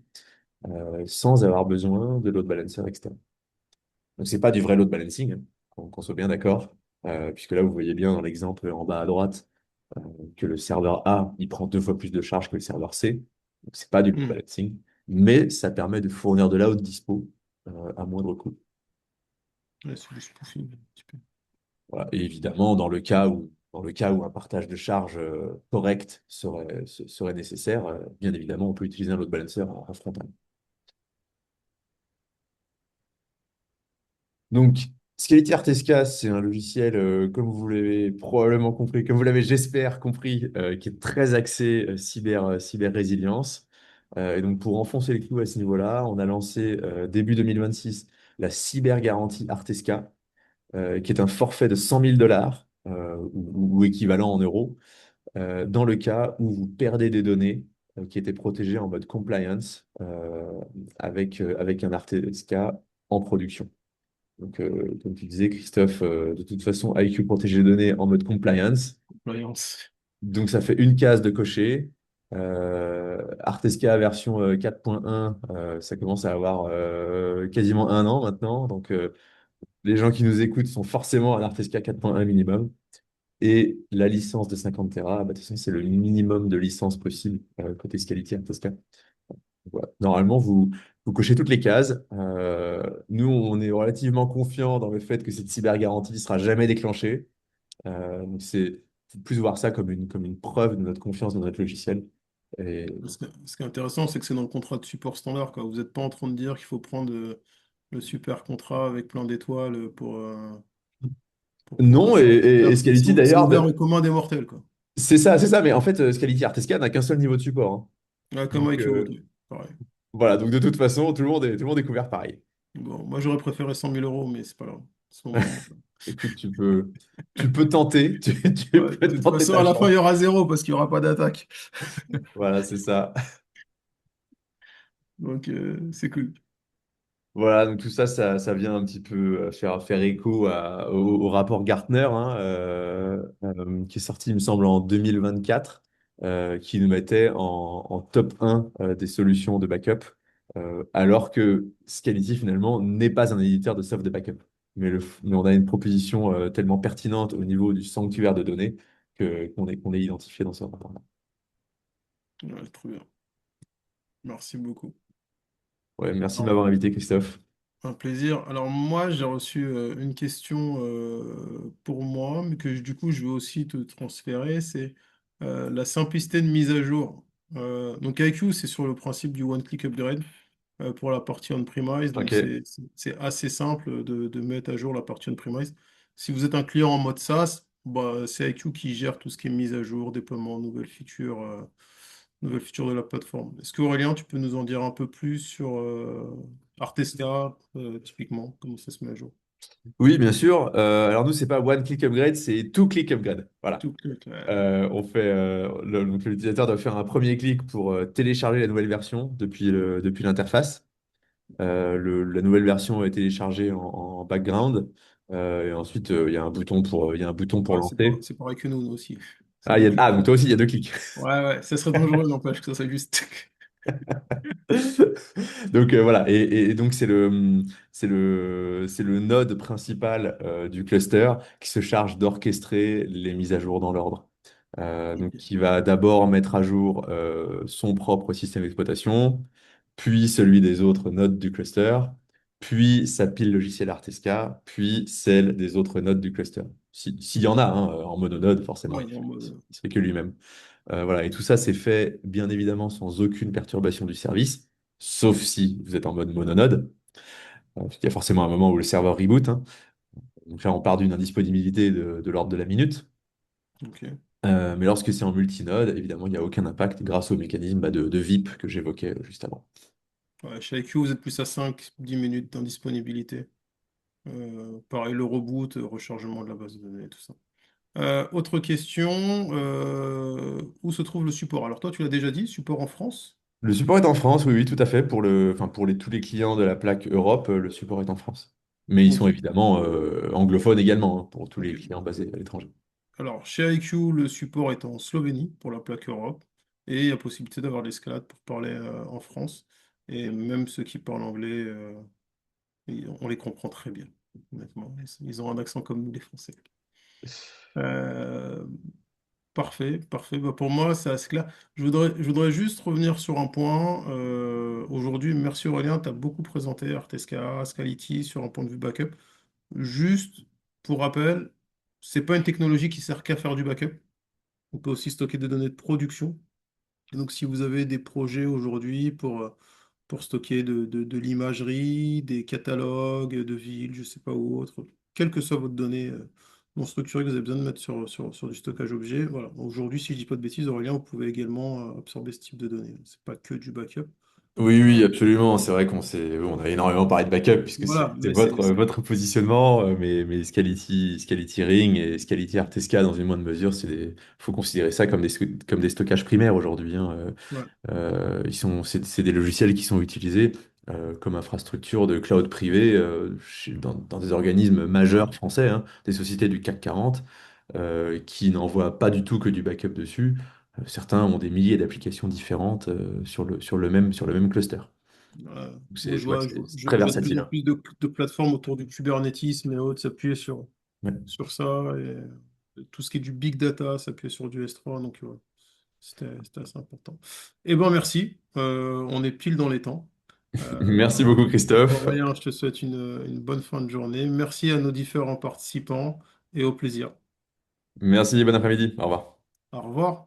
sans avoir besoin de load balancer externe. Donc, c'est pas du vrai load balancing, hein, qu'on soit bien d'accord, puisque là, vous voyez bien dans l'exemple en bas à droite euh, que le serveur A, il prend deux fois plus de charge que le serveur C. Donc, c'est pas du load Hmm. balancing, mais ça permet de fournir de la haute dispo à moindre coût. Ouais, c'est du spoofing, un petit peu. Voilà. Et évidemment, dans le cas où un partage de charge correct serait nécessaire, bien évidemment, on peut utiliser un load balancer en frontal. Donc, Scality Artesca, c'est un logiciel, comme vous l'avez probablement compris, comme vous l'avez, j'espère, compris, qui est très axé cyber résilience. Et donc, pour enfoncer les clous à ce niveau-là, on a lancé début 2026 la cyber garantie Artesca, qui est un forfait de 100 000 dollars ou équivalent en euros, dans le cas où vous perdez des données qui était protégé en mode compliance avec un RTSK en production. Donc, comme tu disais, Christophe, de toute façon, IQ protège les données en mode compliance. Compliance. Donc, ça fait une case de cocher. Artesca version 4.1, ça commence à avoir quasiment un an maintenant. Donc, les gens qui nous écoutent sont forcément à l'Artesca 4.1 minimum. Et la licence de 50 Tera, bah, de toute façon, c'est le minimum de licence possible côté Scality Artesca. Voilà. Normalement, vous cochez toutes les cases. Nous, on est relativement confiant dans le fait que cette cyber-garantie ne sera jamais déclenchée. Donc, faut plus voir ça comme une preuve de notre confiance dans notre logiciel. Et Ce qui est intéressant, c'est que c'est dans le contrat de support standard, quoi. Vous n'êtes pas en train de dire qu'il faut prendre le super contrat avec plein d'étoiles pour non, refaire. et Scality C'est d'ailleurs, ouvert au commun des mortels, quoi. c'est ça. Mais en fait, Scality Artesca n'a qu'un seul niveau de support, hein. Ouais, comme Donc, avec ok. Pareil. voilà. Donc, de toute façon, tout le monde est couvert pareil. Bon, moi, j'aurais préféré 100 000 euros, mais c'est pas grave. C'est mon moment. Écoute, tu peux tenter, tu Ouais, peux de toute tenter façon, ta à la fin, il chance. y aura zéro parce qu'il n'y aura pas d'attaque. Voilà, c'est ça. Donc, c'est cool. Voilà, donc tout ça, ça vient un petit peu faire écho au rapport Gartner, hein, qui est sorti, il me semble, en 2024, qui nous mettait en top 1 des solutions de backup, alors que Scality, finalement, n'est pas un éditeur de soft de backup. Mais on a une proposition tellement pertinente au niveau du sanctuaire de données qu'on est identifié dans ce rapport-là. Ouais, trop bien. Merci beaucoup. Ouais, merci de m'avoir invité, Christophe. Un plaisir. Alors moi, j'ai reçu une question pour moi, mais que du coup, je vais aussi te transférer. C'est la simplicité de mise à jour. Donc IQ, c'est sur le principe du one-click upgrade pour la partie on-premise. Donc Ok. c'est assez simple de mettre à jour la partie on-premise. Si vous êtes un client en mode SaaS, bah, c'est IQ qui gère tout ce qui est mise à jour, déploiement, nouvelles features de la plateforme. Est-ce que Aurélien, tu peux nous en dire un peu plus sur Artestia, typiquement, comment ça se met à jour? Oui, bien sûr. Alors nous, c'est pas one click upgrade, c'est two click upgrade. Voilà. Tout clic, On fait, donc l'utilisateur doit faire un premier clic pour télécharger la nouvelle version depuis l'interface. La nouvelle version est téléchargée en background. Et ensuite, il y a un bouton pour ouais, lancer. c'est pareil que nous aussi. C'est Ah, deux clics. donc toi aussi, il y a deux clics. Ouais, ouais, ça serait dangereux, n'empêche que ça soit juste. Donc voilà, et donc c'est le node principal du cluster qui se charge d'orchestrer les mises à jour dans l'ordre. Donc Ok. qui va d'abord mettre à jour son propre système d'exploitation, puis celui des autres nodes du cluster, puis sa pile logicielle Artesca, puis celle des autres nodes du cluster. S'il y en a, hein, en mononode, Ouais, forcément, il est en mode. il se fait que lui-même. Voilà, et tout ça, c'est fait bien évidemment sans aucune perturbation du service, sauf si vous êtes en mode mononode. Il y a forcément un moment où le serveur reboot, hein. Donc là, on part d'une indisponibilité de l'ordre de la minute. Ok. Mais lorsque c'est en multinode, évidemment, il n'y a aucun impact grâce au mécanisme de VIP que j'évoquais juste avant. Ouais, chez IQ, vous êtes plus à 5-10 minutes d'indisponibilité. Pareil, le reboot, rechargement de la base de données, tout ça. Autre question, où se trouve le support? Alors toi, tu l'as déjà dit, support en France? Le support est en France, oui, oui, tout à fait. Enfin, tous les clients de la plaque Europe, le support est en France. Mais ils sont Ok. évidemment anglophones également, hein, pour tous les Ok. clients basés à l'étranger. Alors, chez IQ, le support est en Slovénie pour la plaque Europe. Et il y a possibilité d'avoir de l'escalade pour parler en France. Et même ceux qui parlent anglais, on les comprend très bien, honnêtement. Ils ont un accent comme nous, les Français. Euh, Parfait, parfait. Bah, pour moi, c'est assez clair. Je voudrais juste revenir sur un point. Aujourd'hui, merci Aurélien, tu as beaucoup présenté Artesca, Scality sur un point de vue backup. Juste pour rappel, c'est pas une technologie qui sert qu'à faire du backup. On peut aussi stocker des données de production. Et donc, si vous avez des projets aujourd'hui pour stocker de l'imagerie, des catalogues de villes, je sais pas où autre, quelle que soit votre donnée non structurée que vous avez besoin de mettre sur du stockage objet, voilà. Aujourd'hui, si je dis pas de bêtises, Aurélien, vous pouvez également absorber ce type de données. C'est pas que du backup. Oui, oui, absolument. C'est vrai on a énormément parlé de backup puisque Voilà, c'était mais votre positionnement, mais Scality Ring et Scality RTSK dans une moindre mesure, faut considérer ça comme des stockages primaires aujourd'hui, hein. ouais, C'est des logiciels qui sont utilisés comme infrastructure de cloud privé dans des organismes majeurs français, hein, des sociétés du CAC 40 qui n'envoient pas du tout que du backup dessus. Certains ont des milliers d'applications différentes sur le même cluster. voilà. Donc Moi, je vois que c'est très je vois de plus versatile, en hein. plus de plateformes autour du Kubernetes, mais autres s'appuyer Ouais. sur ça. Et tout ce qui est du big data s'appuyer sur du S3. Donc, ouais, c'était assez important. Eh ben, merci. On est pile dans les temps. Merci beaucoup, Christophe. Aurélien, je te souhaite une bonne fin de journée. Merci à nos différents participants et au plaisir. Merci, bon après-midi. Au revoir. Au revoir.